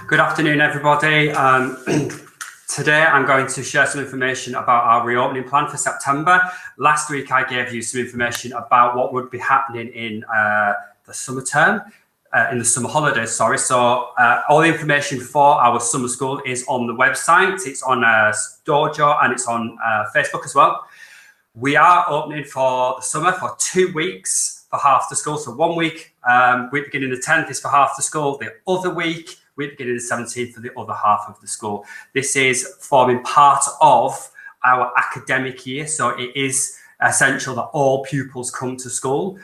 Good afternoon, everybody. Today I'm going to share some information about our reopening plan for September. Last week I gave you some information about what would be happening in the summer term, in the summer holidays, sorry. So all the information for our summer school is on the website. It's on Dojo and it's on Facebook as well. We are opening for the summer for 2 weeks for half the school. So 1 week, week beginning the 10th is for half the school. The other week beginning the 17th for the other half of the school. This is forming part of our academic year, so it is essential that all pupils come to school.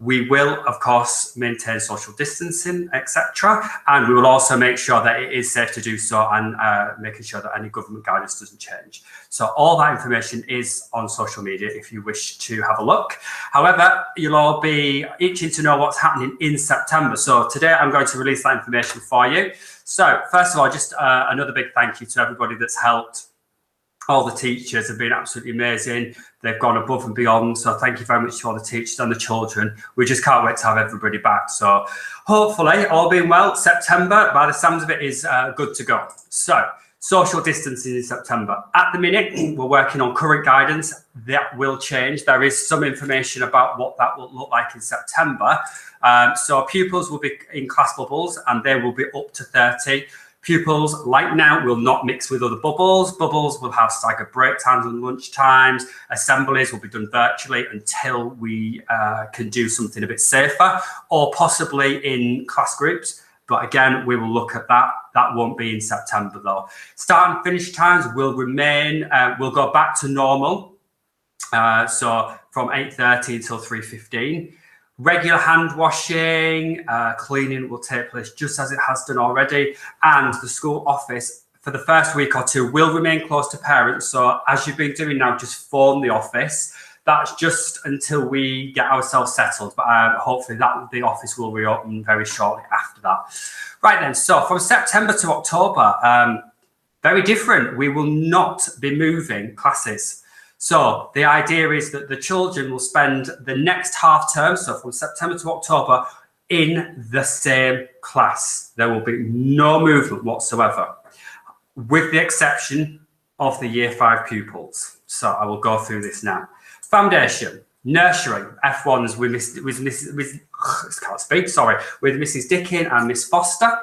We will, of course, maintain social distancing, etc., and we will also make sure that it is safe to do so and making sure that any government guidance doesn't change. So all that information is on social media if you wish to have a look. However, you'll all be itching to know what's happening in September. So today I'm going to release that information for you. So first of all, just another big thank you to everybody that's helped. All the teachers have been absolutely amazing. They've gone above and beyond. So thank you very much to all the teachers and the children. We just can't wait to have everybody back. So hopefully, all being well, September, by the sounds of it, is good to go. So social distancing in September. At the minute, we're working on current guidance. That will change. There is some information about what that will look like in September. So pupils will be in class bubbles and they will be up to 30. Pupils, like now, will not mix with other bubbles. Bubbles will have staggered break times and lunch times. Assemblies will be done virtually until we can do something a bit safer, or possibly in class groups. But again, we will look at that. That won't be in September, though. Start and finish times will remain, will go back to normal. So from 8:30 until 3:15. Regular hand washing, cleaning will take place just as it has done already. And the school office for the first week or two will remain closed to parents. So as you've been doing now, just phone the office. That's just until we get ourselves settled. But hopefully the office will reopen very shortly after that. Right then, so from September to October, very different. We will not be moving classes. So the idea is that the children will spend the next half term, so from September to October, in the same class. There will be no movement whatsoever, with the exception of the Year 5 pupils. So I will go through this now. Foundation, nursery, F1s with Mrs. Dickin and Miss Foster.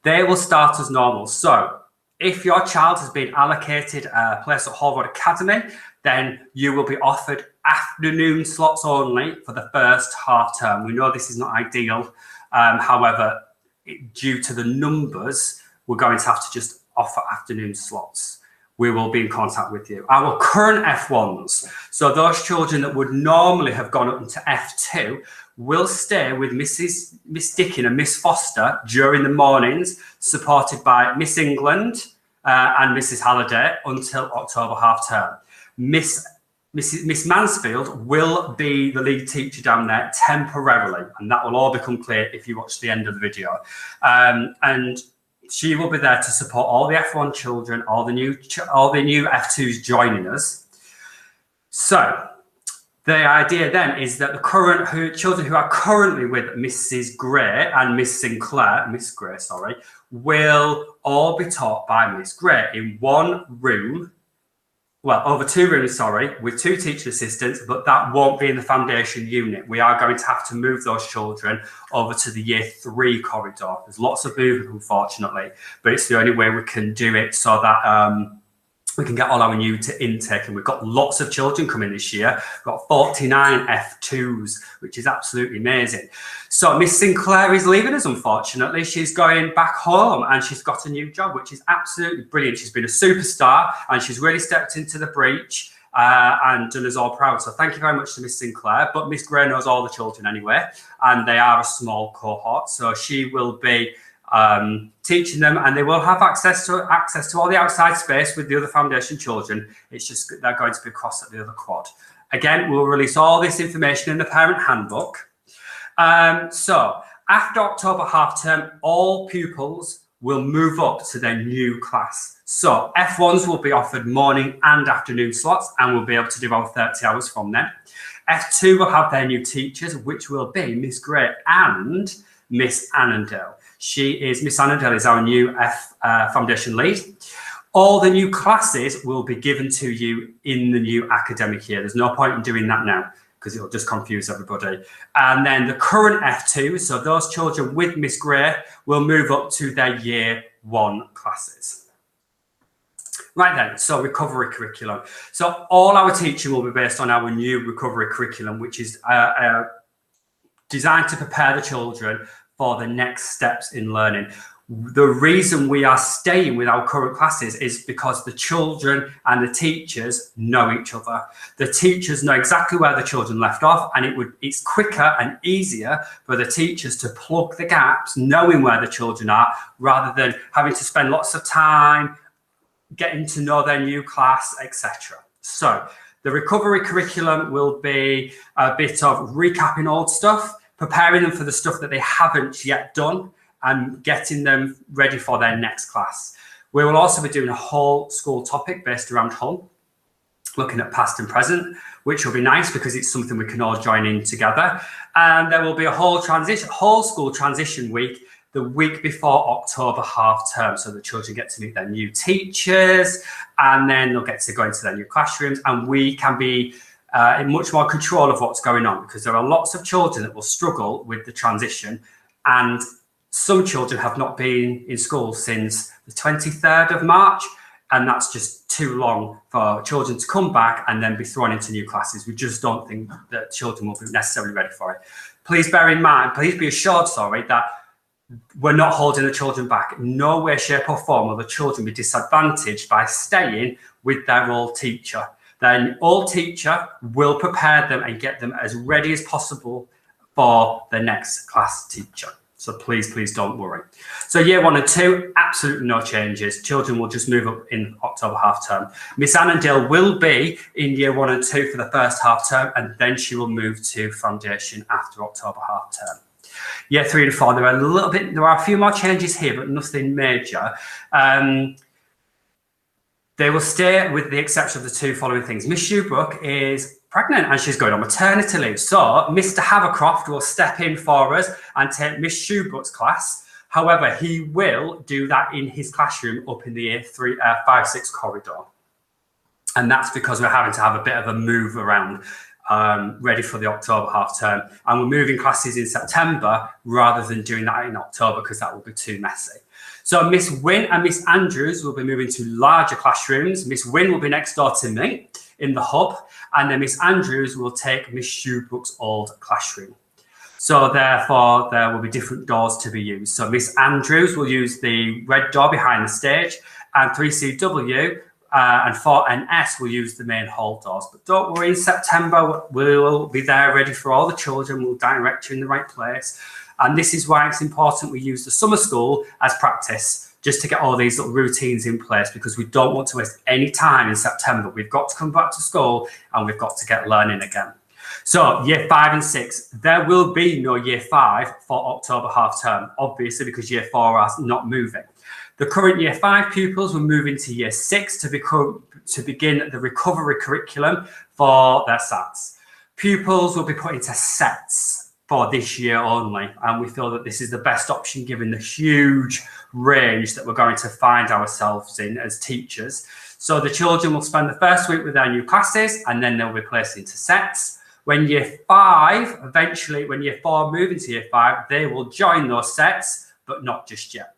They will start as normal. So if your child has been allocated a place at Hall Road Academy, then you will be offered afternoon slots only for the first half term. We know this is not ideal. However, due to the numbers, we're going to have to just offer afternoon slots. We will be in contact with you. Our current F1s, so those children that would normally have gone up into F2, will stay with Miss Dickin and Miss Foster during the mornings, supported by Miss England and Mrs. Halliday until October half term. Miss Mansfield will be the lead teacher down there temporarily, and that will all become clear if you watch the end of the video. And she will be there to support all the F1 children, all the new F2s joining us. So the idea then is that the children who are currently with Mrs. Gray and Miss Gray, will all be taught by Miss Gray in one room, well, over 2 rooms, with 2 teacher assistants, but that won't be in the foundation unit. We are going to have to move those children over to the Year 3 corridor. There's lots of movement, unfortunately, but it's the only way we can do it so that we can get all our new intake, and we've got lots of children coming this year. We've got 49 F2s, which is absolutely amazing. So Miss Sinclair is leaving us, unfortunately. She's going back home and she's got a new job, which is absolutely brilliant. She's been a superstar and she's really stepped into the breach and done us all proud. So thank you very much to Miss Sinclair. But Miss Gray knows all the children anyway, and they are a small cohort. So she will be teaching them, and they will have access to all the outside space with the other foundation children. It's just they're going to be across at the other quad. Again, we'll release all this information in the parent handbook. So after October half term, all pupils will move up to their new class. So F1s will be offered morning and afternoon slots, and we'll be able to do our 30 hours from there. F2 will have their new teachers, which will be Miss Gray and Miss Annandale. Miss Annandale is our new Foundation lead. All the new classes will be given to you in the new academic year. There's no point in doing that now because it'll just confuse everybody. And then the current F2, so those children with Miss Gray, will move up to their year 1 classes. Right then, so recovery curriculum. So all our teaching will be based on our new recovery curriculum, which is designed to prepare the children for the next steps in learning. The reason we are staying with our current classes is because the children and the teachers know each other. The teachers know exactly where the children left off, and it's quicker and easier for the teachers to plug the gaps, knowing where the children are, rather than having to spend lots of time getting to know their new class, etc. So the recovery curriculum will be a bit of recapping old stuff, preparing them for the stuff that they haven't yet done, and getting them ready for their next class. We will also be doing a whole school topic based around Hull, looking at past and present, which will be nice because it's something we can all join in together. And there will be a whole school transition week, the week before October half term. So the children get to meet their new teachers, and then they'll get to go into their new classrooms, and we can be in much more control of what's going on, because there are lots of children that will struggle with the transition, and some children have not been in school since the 23rd of March, and that's just too long for children to come back and then be thrown into new classes. We just don't think that children will be necessarily ready for it. Please bear in mind, please be assured, that we're not holding the children back. In no way, shape or form will the children be disadvantaged by staying with their old teacher. Their old teacher will prepare them and get them as ready as possible for the next class teacher. So please don't worry. So year 1 and 2, absolutely no changes. Children will just move up in October half term. Miss Annandale will be in year 1 and 2 for the first half term, and then she will move to foundation after October half term. Year 3 and 4, there are a few more changes here, but nothing major. They will stay with the exception of the 2 following things. Miss Shoebrook is pregnant and she's going on maternity leave. So Mr. Havercroft will step in for us and take Miss Shoebrook's class. However, he will do that in his classroom up in the year 5-6 corridor. And that's because we're having to have a bit of a move around, ready for the October half term. And we're moving classes in September rather than doing that in October because that will be too messy. So Miss Wynne and Miss Andrews will be moving to larger classrooms. Miss Wynne will be next door to me in the hub, and then Miss Andrews will take Miss Shoebrook's old classroom. So therefore, there will be different doors to be used. So Miss Andrews will use the red door behind the stage, and 3CW and 4NS will use the main hall doors. But don't worry, in September, we'll be there ready for all the children. We'll direct you in the right place. And this is why it's important we use the summer school as practice, just to get all these little routines in place, because we don't want to waste any time in September. We've got to come back to school and we've got to get learning again. So year 5 and 6, there will be no year 5 for October half term, obviously, because year 4 are not moving. The current year 5 pupils will move into year 6 to begin the recovery curriculum for their SATs. Pupils will be put into sets for this year only, and we feel that this is the best option given the huge range that we're going to find ourselves in as teachers. So the children will spend the first week with their new classes, and then they'll be placed into sets. When year 5, eventually when year 4 move into year 5, they will join those sets, but not just yet.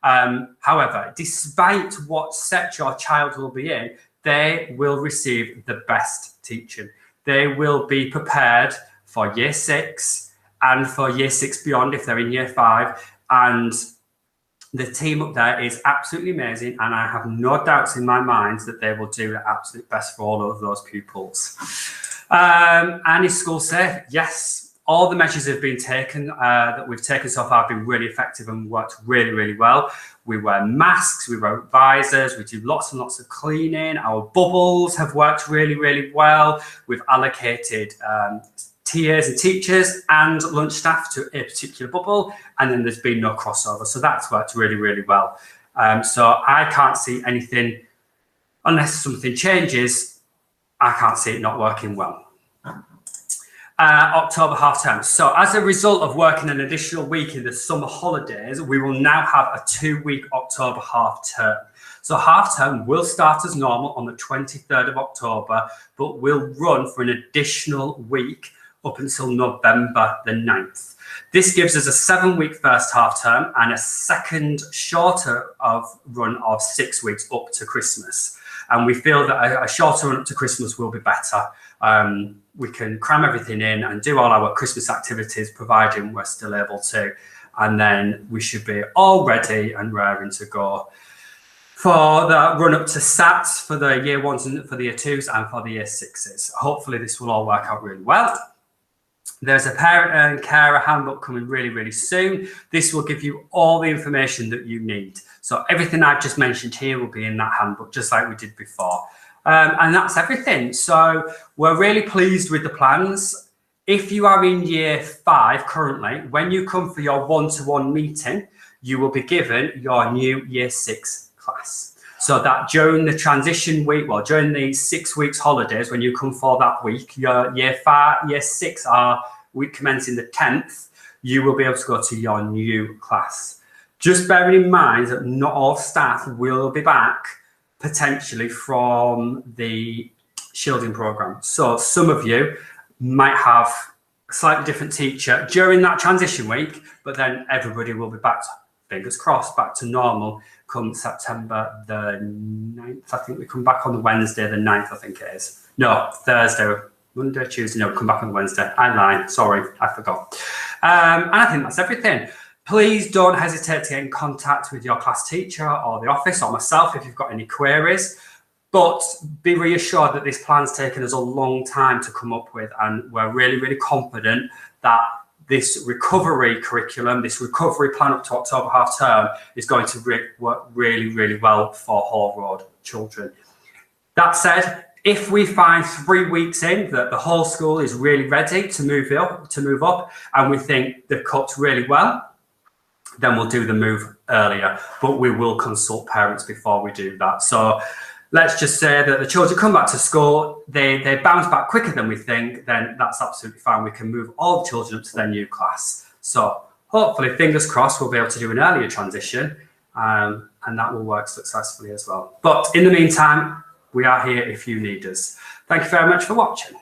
However, despite what set your child will be in, they will receive the best teaching. They will be prepared for year 6 and for year 6 beyond if they're in year 5. And the team up there is absolutely amazing, and I have no doubts in my mind that they will do their absolute best for all of those pupils. And is school safe? Yes. All the measures have been taken, that we've taken so far have been really effective and worked really, really well. We wear masks, we wear visors, we do lots and lots of cleaning. Our bubbles have worked really, really well. We've allocated TAs and teachers and lunch staff to a particular bubble, and then there's been no crossover. So that's worked really, really well. So I can't see anything, unless something changes, I can't see it not working well. October half term. So as a result of working an additional week in the summer holidays, we will now have a 2-week October half term. So half term will start as normal on the 23rd of October, but will run for an additional week up until November the 9th. This gives us a 7-week first half term and a second shorter run of 6 weeks up to Christmas. And we feel that a shorter run up to Christmas will be better. We can cram everything in and do all our Christmas activities, providing we're still able to. And then we should be all ready and raring to go for the run up to SATs for the year ones and for the year twos and for the year sixes. Hopefully this will all work out really well. There's a parent and carer handbook coming really, really soon. This will give you all the information that you need. So everything I've just mentioned here will be in that handbook, just like we did before. And that's everything. So we're really pleased with the plans. If you are in year 5 currently, when you come for your one-to-one meeting, you will be given your new year 6 class. So that during the transition week, well, during the 6 weeks holidays, when you come for that week, your year 6 are week commencing the 10th, you will be able to go to your new class. Just bearing in mind that not all staff will be back potentially from the shielding program. So some of you might have a slightly different teacher during that transition week, but then everybody will be back, fingers crossed, back to normal come September the 9th. I think we come back on the Wednesday, the 9th, I think it is. No, Thursday, Monday, Tuesday, no, we come back on Wednesday. I lied, sorry, I forgot. And I think that's everything. Please don't hesitate to get in contact with your class teacher or the office or myself if you've got any queries. But be reassured that this plan's taken us a long time to come up with, and we're really, really confident that this recovery curriculum, this recovery plan up to October half term is going to work really, really well for Hall Road children. That said, if we find 3 weeks in that the whole school is really ready to move up, and we think they've coped really well, then we'll do the move earlier. But we will consult parents before we do that. So let's just say that the children come back to school, they bounce back quicker than we think, then that's absolutely fine. We can move all the children up to their new class. So hopefully, fingers crossed, we'll be able to do an earlier transition, and that will work successfully as well. But in the meantime, we are here if you need us. Thank you very much for watching.